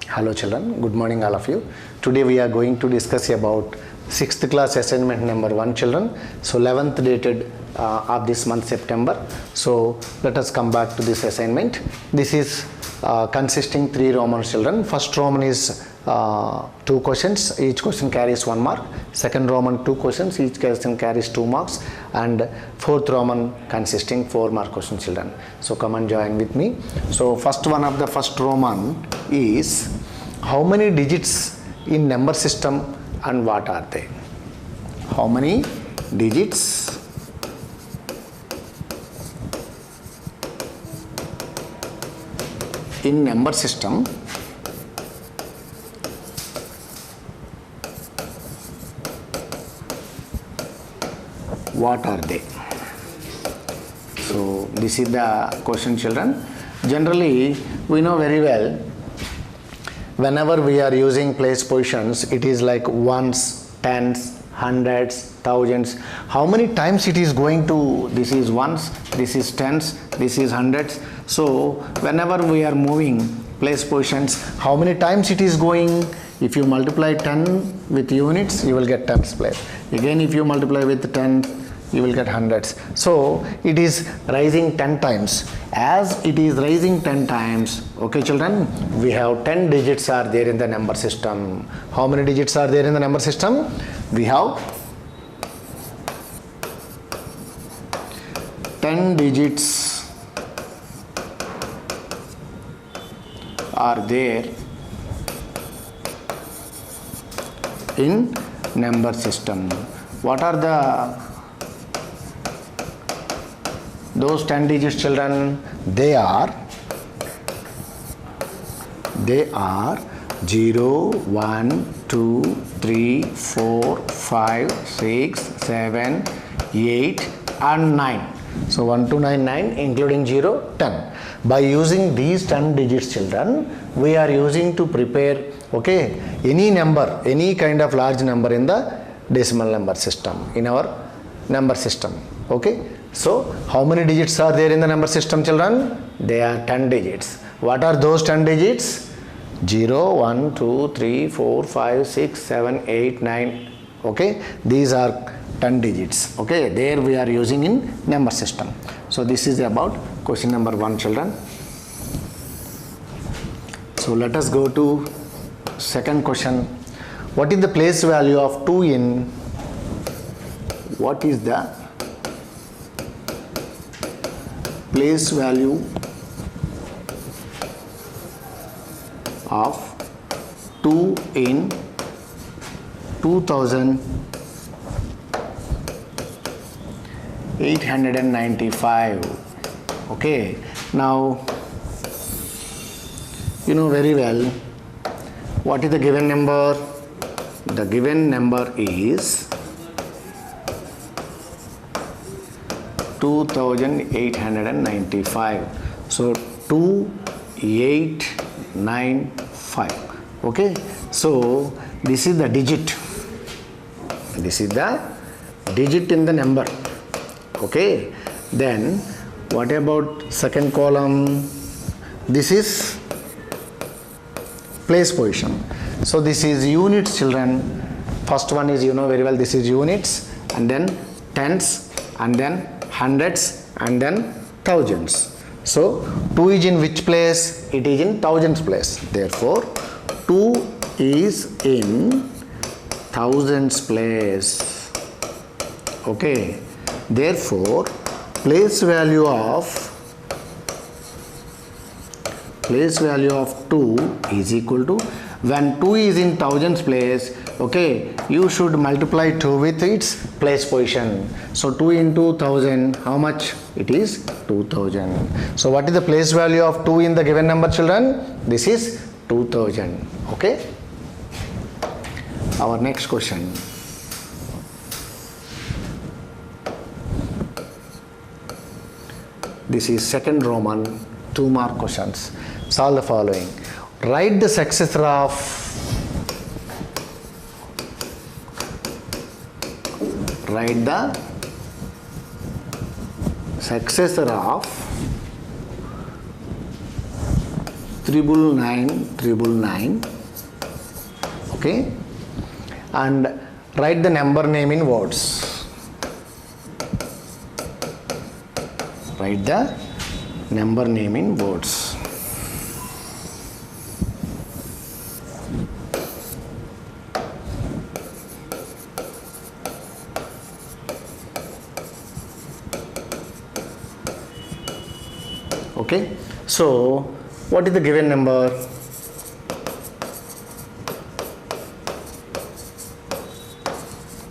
Hello children, good morning all of you. Today we are going to discuss about 6th class assignment number 1 children. So 11th dated of this month September. So let us come back to this assignment. This is consisting 3 Roman children. First Roman is 2 questions, each question carries 1 mark. Second Roman 2 questions, each question carries 2 marks. And fourth Roman consisting 4 mark question children. So come and join with me. So first one of the first Roman is how many digits in number system and what are they? How many digits in number system what are they? So this is the question children. Generally we know very well whenever we are using place positions it is like ones, tens, hundreds, thousands. How many times it is going to, this is ones, this is tens, this is hundreds. So whenever we are moving place positions, how many times it is going? If you multiply 10 with units, you will get tens place. Again, if you multiply with 10, you will get hundreds. So it is rising 10 times. As it is rising 10 times, okay children, we have 10 digits are there in the number system. How many digits are there in the number system? We have 10 digits are there in number system. What are those 10 digits children? They are 0, 1, 2, 3, 4, 5, 6, 7, 8 and 9. So 1, 2, 9, 9 including 0, 10. By using these 10 digits children, we are using to prepare any number, any kind of large number in the decimal number system, in our number system. So how many digits are there in the number system children? They are 10 digits. What are those 10 digits? 0, 1, 2, 3, 4, 5, 6, 7, 8, 9. These are 10 digits. There we are using in number system. So this is about question number 1 children. So let us go to second question. What is the place value of 2 in, what is the place value of 2 in 2895? Now you know very well what is the given number. The given number is 2895. So 2895. So this is the digit. This is the digit in the number. Then what about second column? This is place position. So this is units children. First one is, you know very well, this is units, and then tens, and then hundreds, and then thousands. So 2 is in which place? It is in thousands place. Therefore 2 is in thousands place. Therefore place value of 2 is equal to, when 2 is in thousands place, you should multiply 2 with its place position. So 2 into 1000, how much? It is 2000. So what is the place value of 2 in the given number children? This is 2000. Our next question. This is second Roman 2 mark questions. Solve the following. Write the successor of 999. Okay, and write the number name in words. Write the number name in words. Okay, so what is the given number?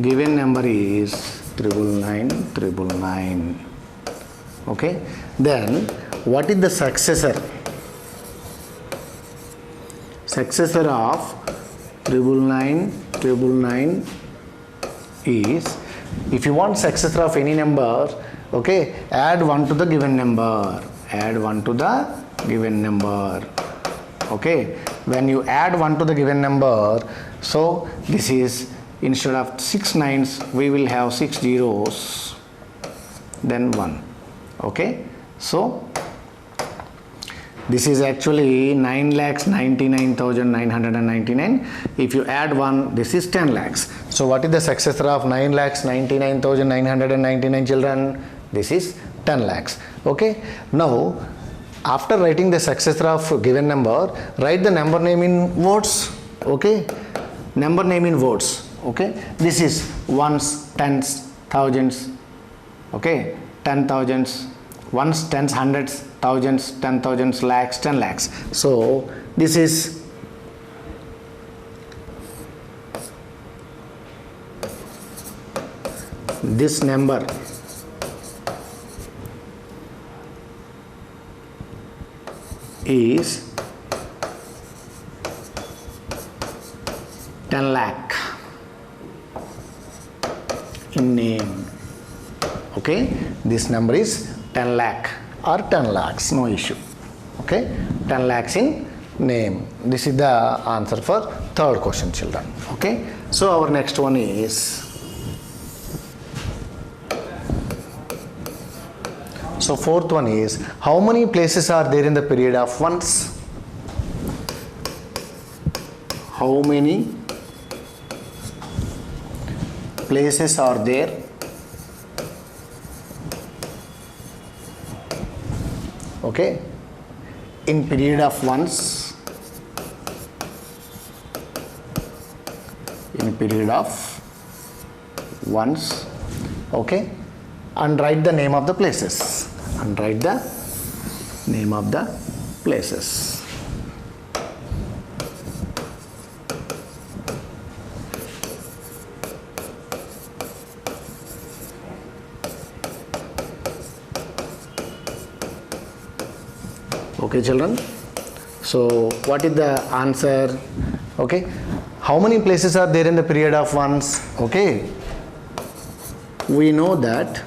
Given number is 999. Okay, then what is the successor? Successor of 999 is, if you want successor of any number, okay, add 1 to the given number. Add 1 to the given number. Okay, when you add 1 to the given number, so this is, instead of 6 nines we will have 6 zeros, then 1. Okay, so this is actually 9,99,999. If you add 1, this is 10 lakhs. So what is the successor of 9,99,999 children? This is 10 lakhs. Okay, now after writing the successor of given number, write the number name in words. Okay, number name in words. Okay, this is ones, tens, thousands. Okay, 10,000s, ones, tens, hundreds, thousands, 10,000s, lakhs, 10 lakhs. So this is this number is 10 lakh in name. Okay, this number is 10 lakh or 10 lakhs, no issue. Okay, 10 lakhs in name. This is the answer for third question, children. Okay, so our next one is, so fourth one is, how many places are there in the period of ones? How many places are there okay in period of ones? In period of ones. Okay, and write the name of the places. And write the name of the places. Okay, children. So what is the answer? Okay, how many places are there in the period of ones? Okay, we know that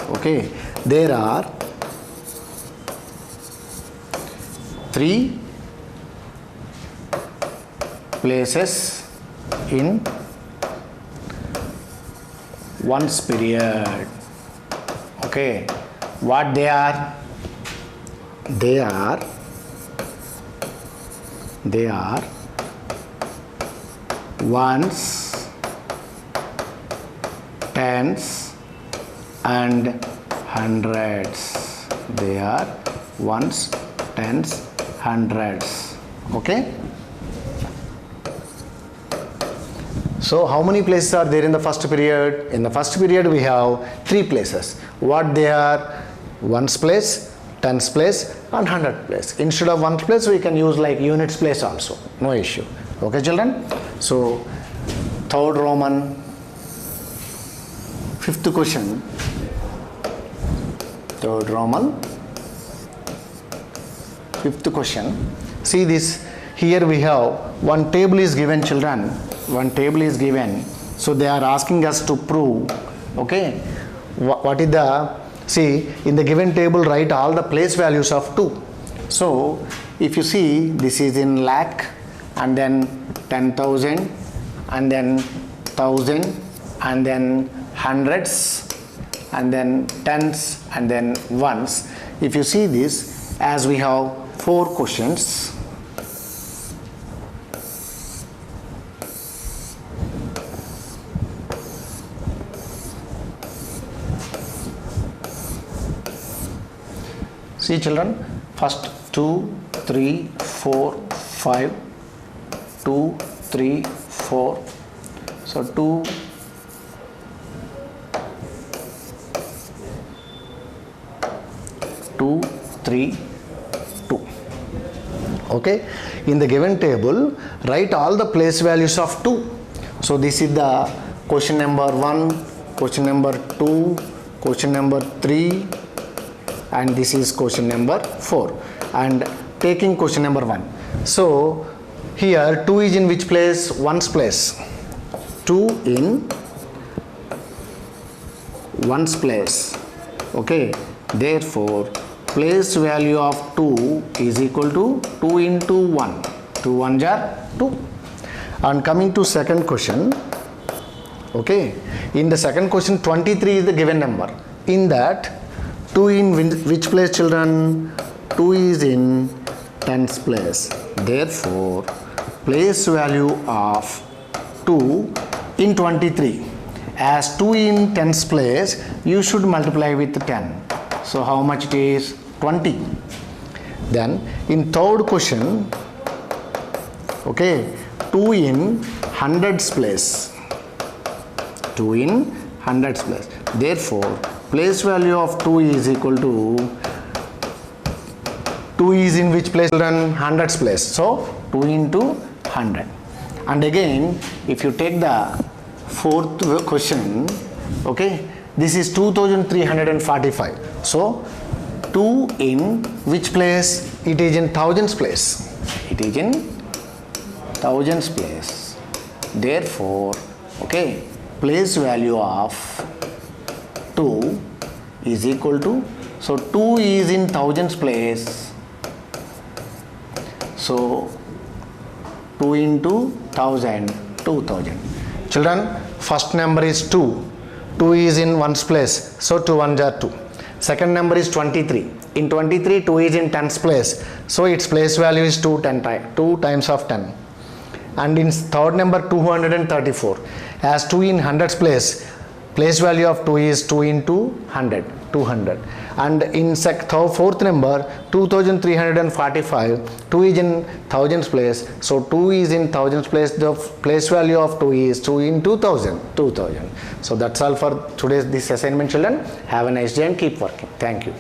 okay, there are 3 places in one's period. Okay, what they are? They are ones, tens and hundreds. They are ones, tens, hundreds. Okay, so how many places are there in the first period? In the first period we have 3 places. What they are? Ones place, tens place and hundred place. Instead of ones place we can use like units place also, no issue. Okay, children. So third Roman, fifth question. Third Roman, fifth question. See this, here we have one table is given, children. One table is given. So they are asking us to prove. Okay, what is the, see in the given table write all the place values of 2. So if you see, this is in lakh and then 10,000 and then 1,000 and then hundreds and then tens and then ones. If you see this, as we have 4 questions. See children, first 2, 3, 4, 5, 2, 3, 4. So 2, 2, 3, 2. Okay, in the given table, write all the place values of 2. So this is the question number 1, question number 2, question number 3, and this is question number 4, and taking question number 1. So here 2 is in which place? 1's place. 2 in 1's place. Okay, therefore place value of 2 is equal to 2 into 1. 2 1s are 2. And coming to second question, okay, in the second question 23 is the given number. In that 2 in which place children? 2 is in 10's place. Therefore place value of 2 in 23. As 2 in 10's place, you should multiply with 10. So how much it is? 20. Then in third question, okay, 2 in 100's place. 2 in 100's place. Therefore place value of 2 is equal to 2 is in which place children? 100's place. So 2 into 100. And again, if you take the fourth question, okay, this is 2345. So 2 in which place? It is in 1000's place. It is in 1000's place. Therefore, okay, place value of 2 is equal to, so 2 is in 1000's place. So 2 into 1000, 2000. Children, first number is 2. 2 is in 1's place. So 2 1s are 2. Second number is 23. In 23, 2 is in 10's place. So its place value is 2 times of 10. And in third number 234. As 2 in 100's place value of 2 is 2 into 100, 200. And in fourth number 2345, 2 is in 1000's place. So 2 is in 1000's place. The place value of 2 is 2 into 1000, 2000. So that's all for today's this assignment children. Have a nice day and keep working. Thank you.